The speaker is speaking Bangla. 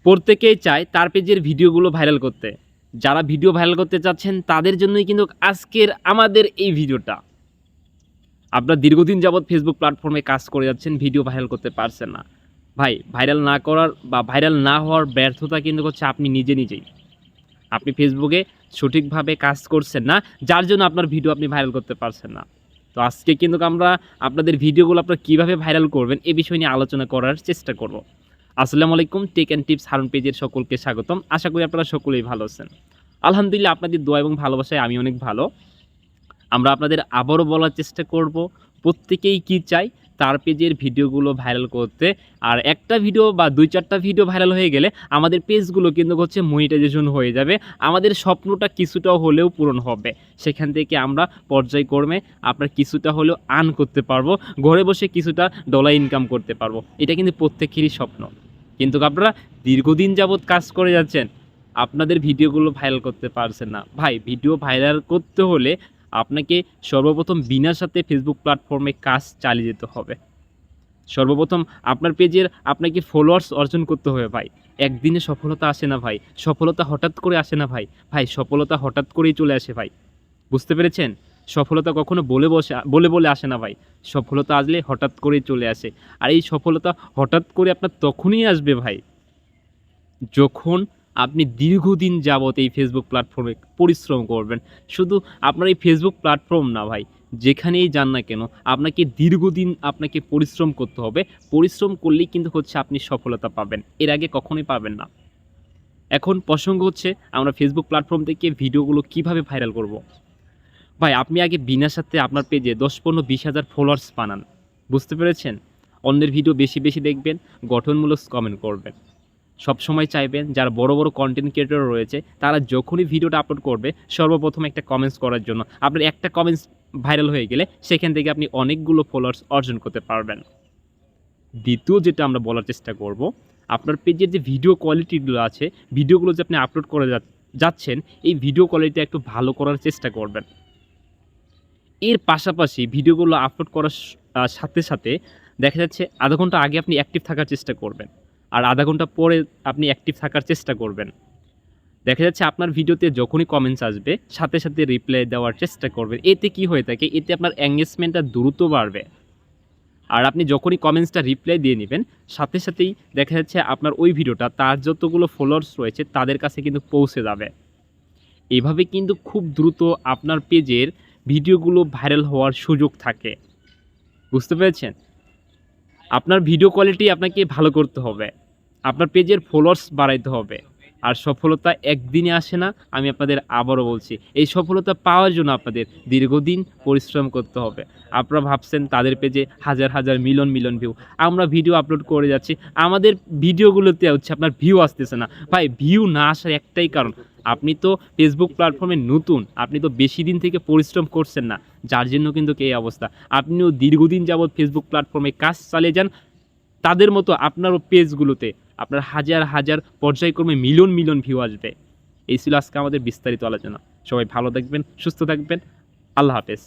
প্রত্যেকেই চায় তার পেজের ভিডিওগুলো ভাইরাল করতে। যারা ভিডিও ভাইরাল করতে চাচ্ছেন তাদের জন্যই কিন্তু আজকের আমাদের এই ভিডিওটা। আপনারা দীর্ঘদিন যাবৎ ফেসবুক প্ল্যাটফর্মে কাজ করে যাচ্ছেন, ভিডিও ভাইরাল করতে পারছেন না। ভাই, ভাইরাল না করার বা ভাইরাল না হওয়ার ব্যর্থতা কিন্তু হচ্ছে আপনি নিজেই। আপনি ফেসবুকে সঠিকভাবে কাজ করছেন না, যার জন্য আপনার ভিডিও আপনি ভাইরাল করতে পারছেন না। তো আজকে কিন্তু আমরা আপনাদের ভিডিওগুলো আপনারা কীভাবে ভাইরাল করবেন এ বিষয় নিয়ে আলোচনা করার চেষ্টা করব। আসসালামু আলাইকুম, টেক অ্যান্ড টিপস হারুন পেজের সকলকে স্বাগতম। আশা করি আপনারা সকলেই ভালো আছেন। আলহামদুলিল্লাহ, আপনাদের দোয়া এবং ভালোবাসায় আমি অনেক ভালো। আমরা আপনাদের আবারও বলার চেষ্টা করব, প্রত্যেকেই কি চাই তার পেজের ভিডিওগুলো ভাইরাল করতে। আর একটা ভিডিও বা 2-4টা ভিডিও ভাইরাল হয়ে গেলে আমাদের পেজগুলো কিন্তু হচ্ছে মনিটাইজেশন হয়ে যাবে, আমাদের স্বপ্নটা কিছুটা হলেও পূরণ হবে। সেখান থেকে আমরা পর্যায়ক্রমে আপনার কিছুটা হলেও আর্ন করতে পারবো, ঘরে বসে কিছুটা ডলার ইনকাম করতে পারবো। এটা কিন্তু প্রত্যেকেরই স্বপ্ন। কিন্তু আপনারা দীর্ঘদিন যাবৎ কাজ করে যাচ্ছেন, আপনাদের ভিডিওগুলো ভাইরাল করতে পারছেন না। ভাই, ভিডিও ভাইরাল করতে হলে আপনাকে সর্বপ্রথম বিনা সাথে ফেসবুক প্ল্যাটফর্মে কাজ চালিয়ে যেতে হবে। সর্বপ্রথম আপনার পেজের আপনাকে ফলোয়ার্স অর্জন করতে হবে ভাই। একদিনে সফলতা আসে না ভাই, সফলতা হঠাৎ করে আসে না ভাই। ভাই, সফলতা হঠাৎ করেই চলে আসে ভাই। বুঝতে পেরেছেন? সফলতা কখনো বলে আসে না ভাই। সফলতা আসলে হঠাৎ করেই চলে আসে। আর এই সফলতা হঠাৎ করে আপনার তখনই আসবে ভাই, যখন আপনি দীর্ঘদিন যাবৎ এই ফেসবুক প্ল্যাটফর্মে পরিশ্রম করবেন। শুধু আপনার এই ফেসবুক প্ল্যাটফর্ম না ভাই, যেখানেই যান না কেন আপনাকে দীর্ঘদিন আপনাকে পরিশ্রম করতে হবে। পরিশ্রম করলেই কিন্তু হচ্ছে আপনি সফলতা পাবেন, এর আগে কখনোই পাবেন না। এখন প্রসঙ্গ হচ্ছে আমরা ফেসবুক প্ল্যাটফর্ম থেকে ভিডিওগুলো কিভাবে ভাইরাল করব। ভাই, আপনি আগে বিনা সাথে আপনার পেজে 10-15-20 হাজার ফলোয়ার্স বানান। বুঝতে পেরেছেন? অন্যের ভিডিও বেশি দেখবেন, গঠনমূলক কমেন্ট করবেন। সবসময় চাইবেন যারা বড় কন্টেন্ট ক্রিয়েটর রয়েছে তারা যখনই ভিডিওটা আপলোড করবে সর্বপ্রথম একটা কমেন্টস করার জন্য। আপনার একটা কমেন্টস ভাইরাল হয়ে গেলে সেখান থেকে আপনি অনেকগুলো ফলোয়ার্স অর্জন করতে পারবেন। দ্বিতীয় যেটা আমরা বলার চেষ্টা করব, আপনার পেজের যে ভিডিও কোয়ালিটিগুলো আছে, ভিডিওগুলো যে আপনি আপলোড করে যাচ্ছেন, এই ভিডিও কোয়ালিটি একটু ভালো করার চেষ্টা করবেন। এর পাশাপাশি ভিডিওগুলো আপলোড করার সাথে দেখা যাচ্ছে আধা ঘন্টা আগে আপনি অ্যাক্টিভ থাকার চেষ্টা করবেন, আর আধা ঘন্টা পরে আপনি অ্যাক্টিভ থাকার চেষ্টা করবেন। দেখা যাচ্ছে আপনার ভিডিওতে যখনই কমেন্টস আসবে সাথে রিপ্লাই দেওয়ার চেষ্টা করবেন। এতে কি হয়ে থাকে, এতে আপনার এঙ্গেজমেন্টটা দ্রুত বাড়বে। আর আপনি যখনই কমেন্টসটা রিপ্লাই দিয়ে নেবেন সাথেই দেখা যাচ্ছে আপনার ওই ভিডিওটা তার যতগুলো ফলোয়ার্স রয়েছে তাদের কাছে কিন্তু পৌঁছে যাবে। এভাবে কিন্তু খুব দ্রুত আপনার পেজের ভিডিওগুলো ভাইরাল হওয়ার সুযোগ থাকে। বুঝতে পেরেছেন? আপনার ভিডিও কোয়ালিটি আপনাকে ভালো করতে হবে, আপনার পেজের ফলোয়ার্স বাড়াইতে হবে। আর সফলতা একদিনে আসে না, আমি আপনাদের আবারও বলছি। এই সফলতা পাওয়ার জন্য আপনাদের দীর্ঘদিন পরিশ্রম করতে হবে। আপনারা ভাবছেন তাদের পেজে হাজার মিলিয়ন ভিউ, আমরা ভিডিও আপলোড করে যাচ্ছি, আমাদের ভিডিওগুলোতে হচ্ছে আপনার ভিউ আসতেছে না। ভাই, ভিউ না আসার একটাই কারণ, আপনি তো ফেসবুক প্ল্যাটফর্মে নতুন, আপনি তো বেশি দিন থেকে পরিশ্রম করছেন না, যার জন্য কিন্তু এই অবস্থা। আপনিও দীর্ঘদিন যাবৎ ফেসবুক প্ল্যাটফর্মে কাজ চালিয়ে যান, তাদের মতো আপনারও পেজগুলোতে আপনার হাজার পর্যায়ক্রমে মিলিয়ন ভিউ আসবে। এই ছিল আজকে আমাদের বিস্তারিত আলোচনা। সবাই ভালো থাকবেন, সুস্থ থাকবেন। আল্লাহ হাফেজ।